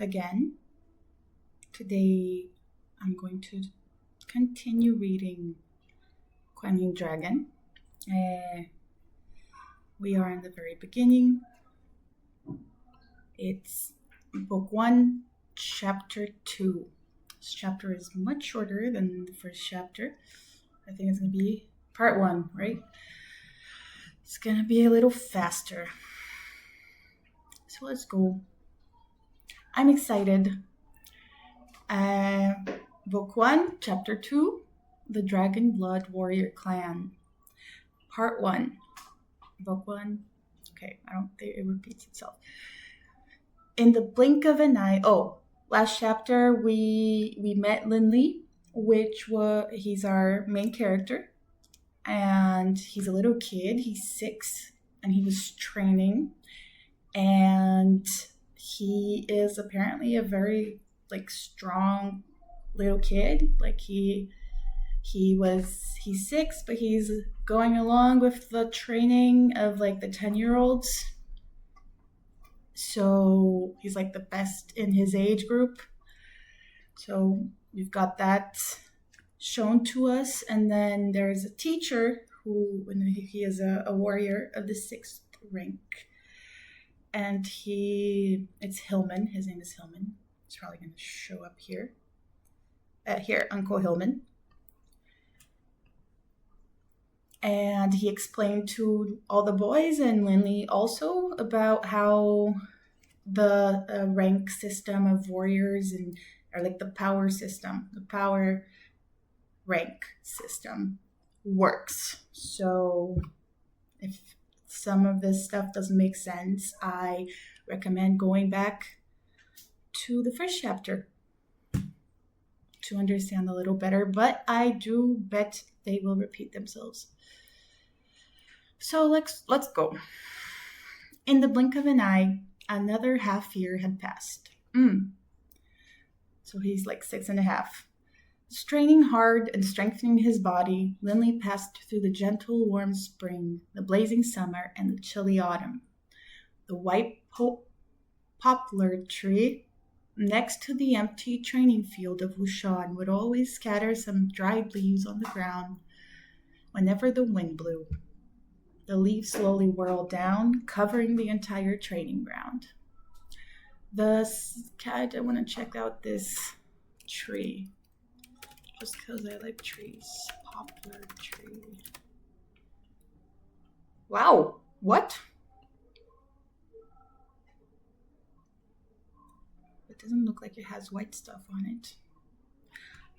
again. Today I'm going to continue reading Coiling Dragon. We are in the very beginning. It's book 1, chapter 2. This chapter is much shorter than the first chapter. I think it's going to be part 1, right? It's going to be a little faster. So let's go. I'm excited. Book 1, chapter 2, The Dragon Blood Warrior Clan. Part 1. Book 1. Okay, I don't think it repeats itself. In the blink of an eye. Last chapter we met Lindley, he's our main character, and he's a little kid. He's 6, and he was training, and he is apparently a very strong little kid. He's 6, but he's going along with the training of the 10-year-olds. So he's the best in his age group. So we've got that shown to us. And then there's a teacher he is a warrior of the 6th rank. And it's Hillman. His name is Hillman. It's probably going to show up here. Here, Uncle Hillman. And he explained to all the boys and Lindley also about how the rank system of warriors or the power system, the power rank system works. So if some of this stuff doesn't make sense, I recommend going back to the first chapter to understand a little better, but I do bet they will repeat themselves. So let's go. In the blink of an eye, another half year had passed. So he's 6.5. Straining hard and strengthening his body, Lindley passed through the gentle, warm spring, the blazing summer, and the chilly autumn. The white poplar tree next to the empty training field of Wushan would always scatter some dried leaves on the ground whenever the wind blew. The leaves slowly whirled down, covering the entire training ground. I want to check out this tree, just because I like trees. Poplar tree. Wow, what? It doesn't look like it has white stuff on it.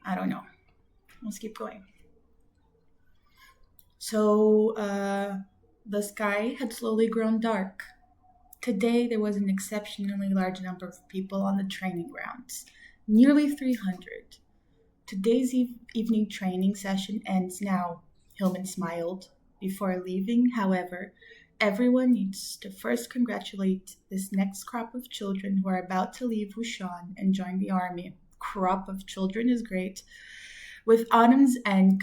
I don't know. Let's keep going. So, the sky had slowly grown dark. Today, there was an exceptionally large number of people on the training grounds, nearly 300. Today's evening training session ends now, Hillman smiled. Before leaving, however, everyone needs to first congratulate this next crop of children who are about to leave Wushan and join the army. Crop of children is great. With autumn's end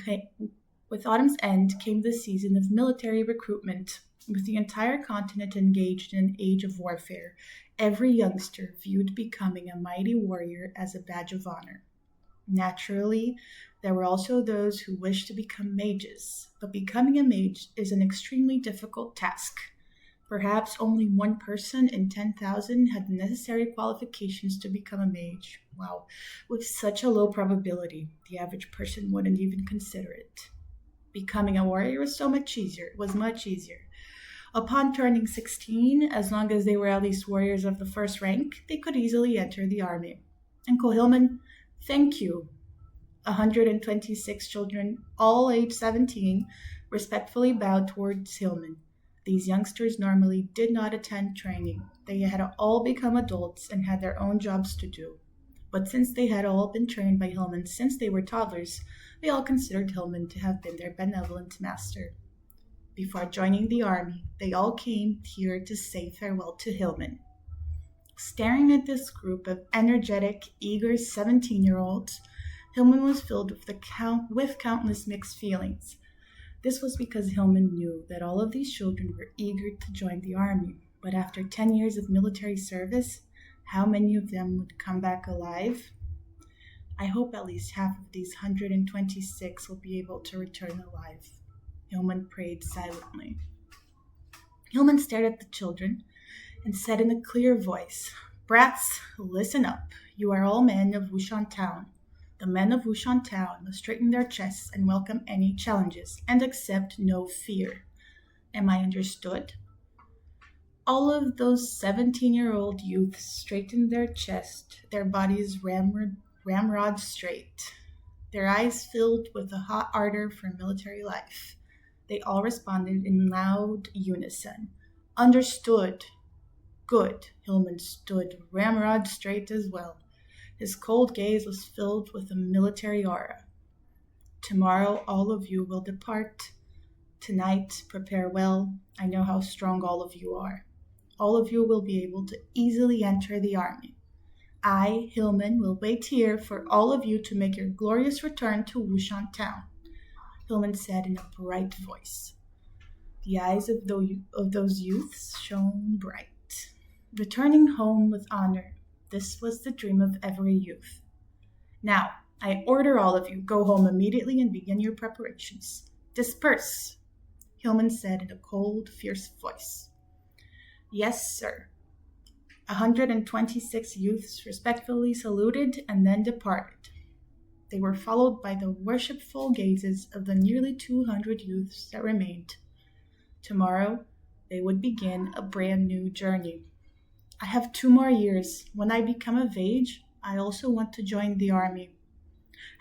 came the season of military recruitment. With the entire continent engaged in an age of warfare, every youngster viewed becoming a mighty warrior as a badge of honor. Naturally, there were also those who wished to become mages, but becoming a mage is an extremely difficult task. Perhaps only one person in 10,000 had the necessary qualifications to become a mage. Wow, with such a low probability, the average person wouldn't even consider it. Becoming a warrior was much easier. Upon turning 16, as long as they were at least warriors of the 1st rank, they could easily enter the army. Uncle Hillman, thank you. 126 children, all age 17, respectfully bowed towards Hillman. These youngsters normally did not attend training. They had all become adults and had their own jobs to do. But since they had all been trained by Hillman since they were toddlers, they all considered Hillman to have been their benevolent master. Before joining the army, they all came here to say farewell to Hillman. Staring at this group of energetic, eager 17-year-olds, Hillman was filled with countless mixed feelings. This was because Hillman knew that all of these children were eager to join the army, but after 10 years of military service, How many of them would come back alive? I hope at least half of these 126 will be able to return alive. Hillman prayed silently. Hillman stared at the children and said in a clear voice, "Brats, listen up. You are all men of Wushan Town. The men of Wushan Town must straighten their chests and welcome any challenges and accept no fear. Am I understood?" All of those 17-year-old youths straightened their chest, their bodies ramrod straight, their eyes filled with a hot ardor for military life. They all responded in loud unison. "Understood." Good. Hillman stood ramrod straight as well. His cold gaze was filled with a military aura. "Tomorrow all of you will depart. Tonight, prepare well. I know how strong all of you are. All of you will be able to easily enter the army. I, Hillman, will wait here for all of you to make your glorious return to Wushan Town," Hillman said in a bright voice. The eyes of those youths shone bright. Returning home with honor, this was the dream of every youth. "Now, I order all of you, go home immediately and begin your preparations. Disperse," Hillman said in a cold, fierce voice. "Yes, sir." 126 youths respectfully saluted and then departed. They were followed by the worshipful gazes of the nearly 200 youths that remained. Tomorrow, they would begin a brand new journey. "I have 2 more years. When I become of age, I also want to join the army.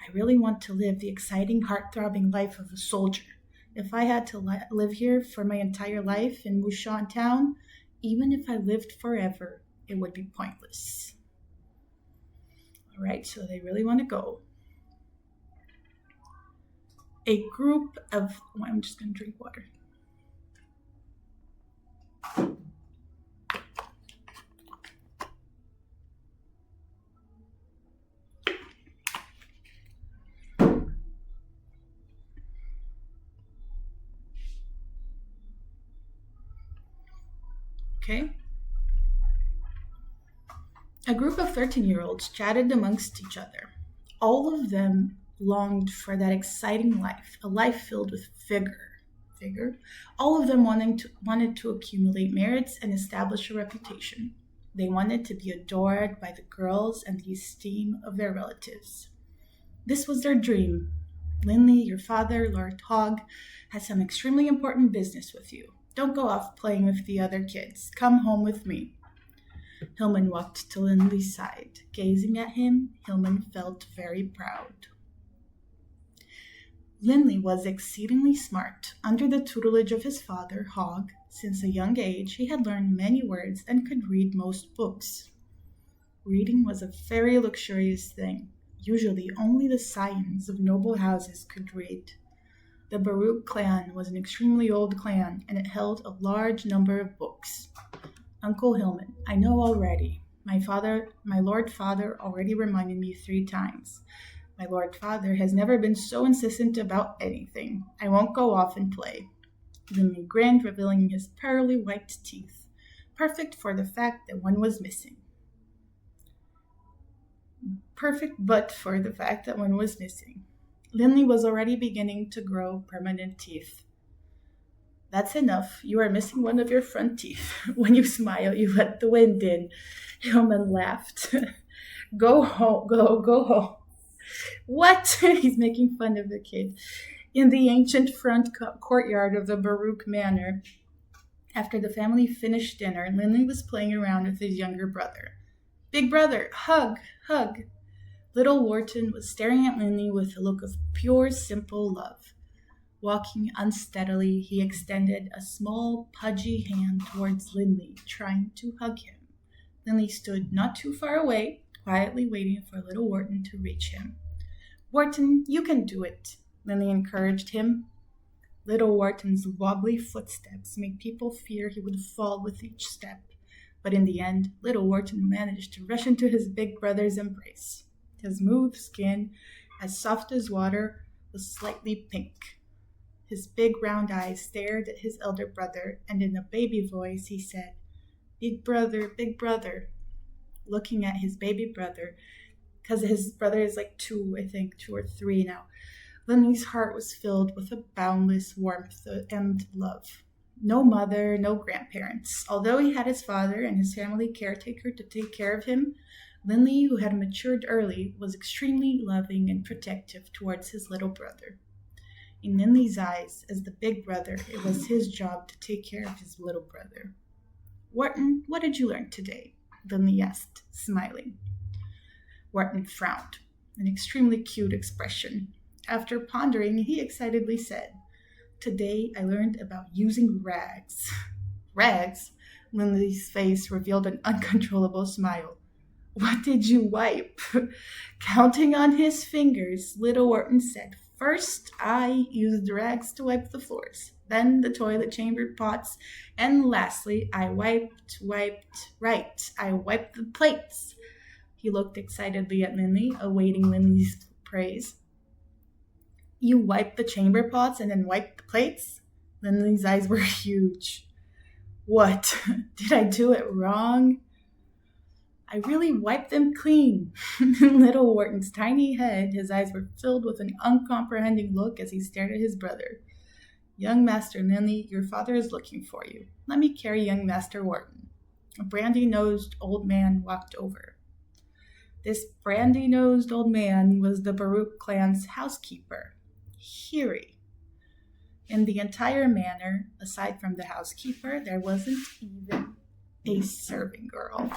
I really want to live the exciting, heart-throbbing life of a soldier. If I had to live here for my entire life in Wushan Town, even if I lived forever, it would be pointless." All right, so they really want to go. A group of... I'm just going to drink water. Okay. A group of 13-year-olds chatted amongst each other. All of them longed for that exciting life, a life filled with vigor. All of them wanted to accumulate merits and establish a reputation. They wanted to be adored by the girls and the esteem of their relatives. This was their dream. "Linley, your father, Lord Hogg, has some extremely important business with you. Don't go off playing with the other kids. Come home with me." Hillman walked to Linley's side. Gazing at him, Hillman felt very proud. Linley was exceedingly smart. Under the tutelage of his father, Hogg, since a young age, he had learned many words and could read most books. Reading was a very luxurious thing. Usually, only the scions of noble houses could read. The Baruch clan was an extremely old clan, and it held a large number of books. "Uncle Hillman, I know already. My Lord Father already reminded me 3 times. My Lord Father has never been so insistent about anything. I won't go off and play." Linley grinned, revealing his pearly white teeth, perfect for the fact that one was missing. Perfect but for the fact that one was missing. Linley was already beginning to grow permanent teeth. "That's enough. You are missing one of your front teeth. When you smile, you let the wind in." Hillman laughed. Go home. What? He's making fun of the kid. In the ancient front courtyard of the Baruch Manor, after the family finished dinner, Linley was playing around with his younger brother. "Big brother, hug. Little Wharton was staring at Linley with a look of pure, simple love. Walking unsteadily, he extended a small, pudgy hand towards Linley, trying to hug him. Linley stood not too far away, quietly waiting for little Wharton to reach him. "Wharton, you can do it," Linley encouraged him. Little Wharton's wobbly footsteps made people fear he would fall with each step, but in the end, little Wharton managed to rush into his big brother's embrace. His smooth skin, as soft as water, was slightly pink. His big round eyes stared at his elder brother, and in a baby voice he said, "Big brother, big brother." looking at his baby brother, because his brother is like two, I think, 2 or 3 now. Linley's heart was filled with a boundless warmth and love. No mother, no grandparents. Although he had his father and his family caretaker to take care of him, Linley, who had matured early, was extremely loving and protective towards his little brother. In Linley's eyes, as the big brother, it was his job to take care of his little brother. "Wharton, what did you learn today?" Linley asked, smiling. Wharton frowned, an extremely cute expression. After pondering, he excitedly said, "Today I learned about using rags." "Rags?" Linley's face revealed an uncontrollable smile. "What did you wipe?" Counting on his fingers, little Wharton said, "First, I used rags to wipe the floors, then the toilet chamber pots, and lastly, I wiped the plates." He looked excitedly at Linley, awaiting Linley's praise. "You wiped the chamber pots and then wiped the plates?" Linley's eyes were huge. "What? Did I do it wrong?" "I really wiped them clean." Little Wharton's tiny head, his eyes were filled with an uncomprehending look as he stared at his brother. "Young Master Linley, your father is looking for you. Let me carry young Master Wharton." A brandy-nosed old man walked over. This brandy-nosed old man was the Baruch clan's housekeeper, Hiri. In the entire manor, aside from the housekeeper, there wasn't even a serving girl.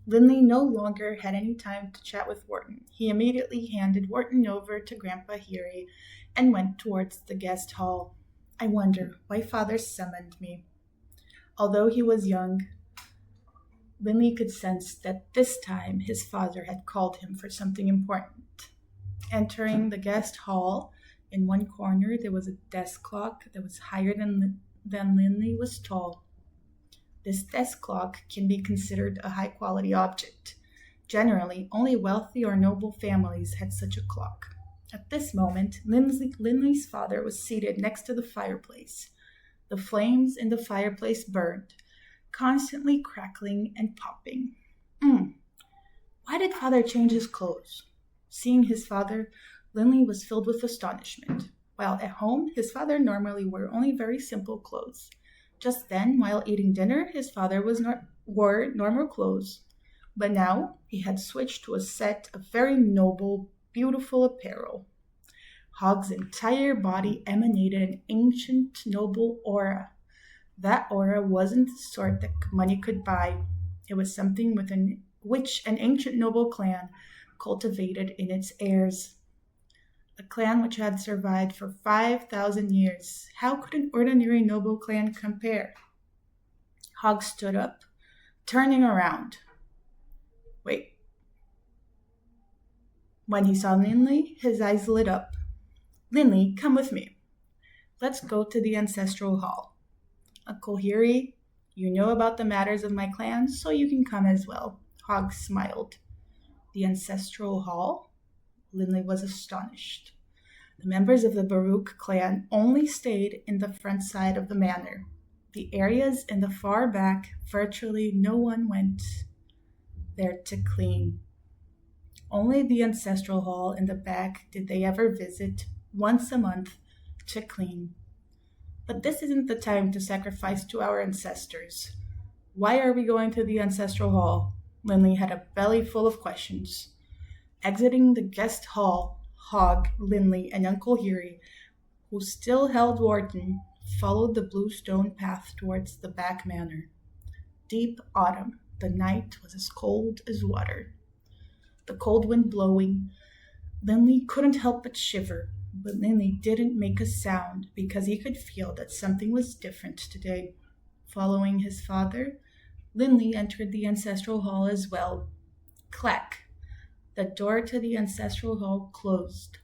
Linley no longer had any time to chat with Wharton. He immediately handed Wharton over to Grandpa Hiri and went towards the guest hall. "I wonder why Father summoned me." Although he was young, Linley could sense that this time his father had called him for something important. Entering the guest hall, in one corner there was a desk clock that was higher than Linley was tall. This desk clock can be considered a high-quality object. Generally, only wealthy or noble families had such a clock. At this moment, Linley's father was seated next to the fireplace. The flames in the fireplace burned, constantly crackling and popping. Why did Father change his clothes? Seeing his father, Linley was filled with astonishment. While at home, his father normally wore only very simple clothes. Just then, while eating dinner, his father wore normal clothes. But now, he had switched to a set of very noble, beautiful apparel. Hogg's entire body emanated an ancient, noble aura. That aura wasn't the sort that money could buy. It was something which an ancient noble clan cultivated in its heirs. A clan which had survived for 5,000 years. How could an ordinary noble clan compare? Hogg stood up, turning around. Wait. When he saw Linley, his eyes lit up. "Linley, come with me. Let's go to the ancestral hall. Uncle Hiri, you know about the matters of my clan, so you can come as well." Hogg smiled. The ancestral hall? Linley was astonished. The members of the Baruch clan only stayed in the front side of the manor. The areas in the far back, virtually no one went there to clean. Only the ancestral hall in the back did they ever visit once a month to clean. But this isn't the time to sacrifice to our ancestors. Why are we going to the ancestral hall? Linley had a belly full of questions. Exiting the guest hall, Hogg, Linley, and Uncle Hiri, who still held Wharton, followed the blue stone path towards the back manor. Deep autumn, the night was as cold as water. The cold wind blowing, Linley couldn't help but shiver, but Linley didn't make a sound because he could feel that something was different today. Following his father, Linley entered the ancestral hall as well. Clack! The door to the ancestral hall closed.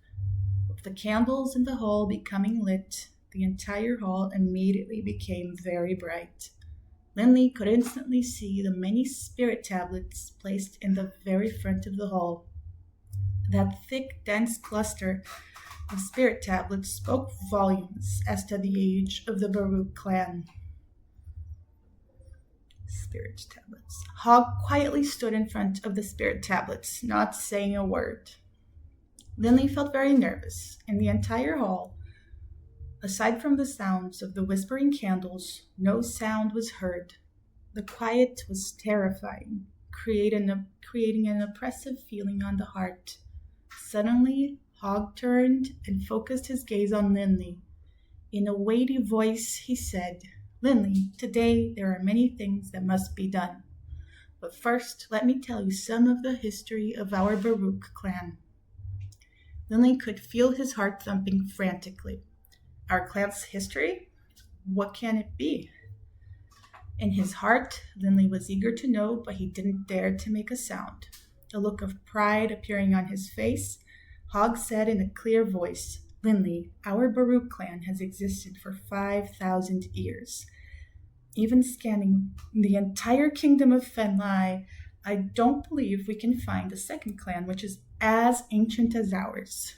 With the candles in the hall becoming lit, the entire hall immediately became very bright. Linley could instantly see the many spirit tablets placed in the very front of the hall. That thick, dense cluster of spirit tablets spoke volumes as to the age of the Baruch clan. spirit tablets. Hog quietly stood in front of the spirit tablets, not saying a word. Linley felt very nervous. In the entire hall, aside from the sounds of the whispering candles, no sound was heard. The quiet was terrifying, creating an oppressive feeling on the heart. Suddenly, Hogg turned and focused his gaze on Linley. In a weighty voice, he said, "Linley, today there are many things that must be done. But first, let me tell you some of the history of our Baruch clan." Linley could feel his heart thumping frantically. Our clan's history? What can it be? In his heart, Linley was eager to know, but he didn't dare to make a sound. A look of pride appearing on his face, Hogg said in a clear voice, "Linley, our Baruch clan has existed for 5,000 years. Even scanning the entire kingdom of Fenlai, I don't believe we can find a second clan which is as ancient as ours."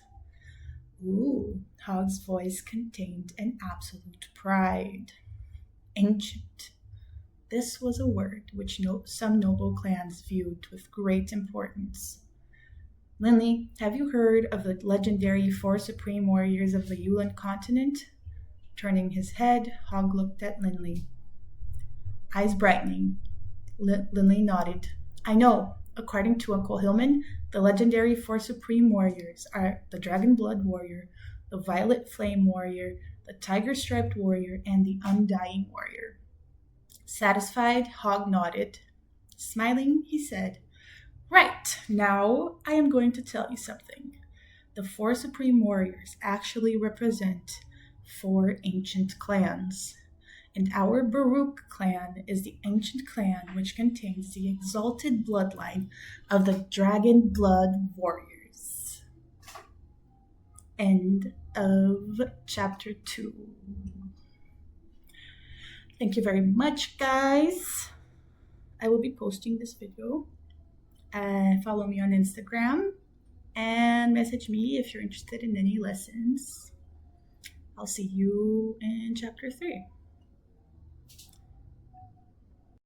Ooh, Hogg's voice contained an absolute pride. Ancient. This was a word which some noble clans viewed with great importance. "Linley, have you heard of the legendary 4 supreme warriors of the Yulan continent?" Turning his head, Hogg looked at Linley. Eyes brightening, Linley nodded. "I know. According to Uncle Hillman, the legendary 4 supreme warriors are the Dragon Blood Warrior, the Violet Flame Warrior, the Tiger Striped Warrior, and the Undying Warrior." Satisfied, Hogg nodded. Smiling, he said, "Right, now I am going to tell you something. The 4 supreme warriors actually represent 4 ancient clans. And our Baruch clan is the ancient clan which contains the exalted bloodline of the Dragon Blood Warriors." End of chapter 2. Thank you very much, guys. I will be posting this video. Follow me on Instagram and message me if you're interested in any lessons. I'll see you in chapter 3.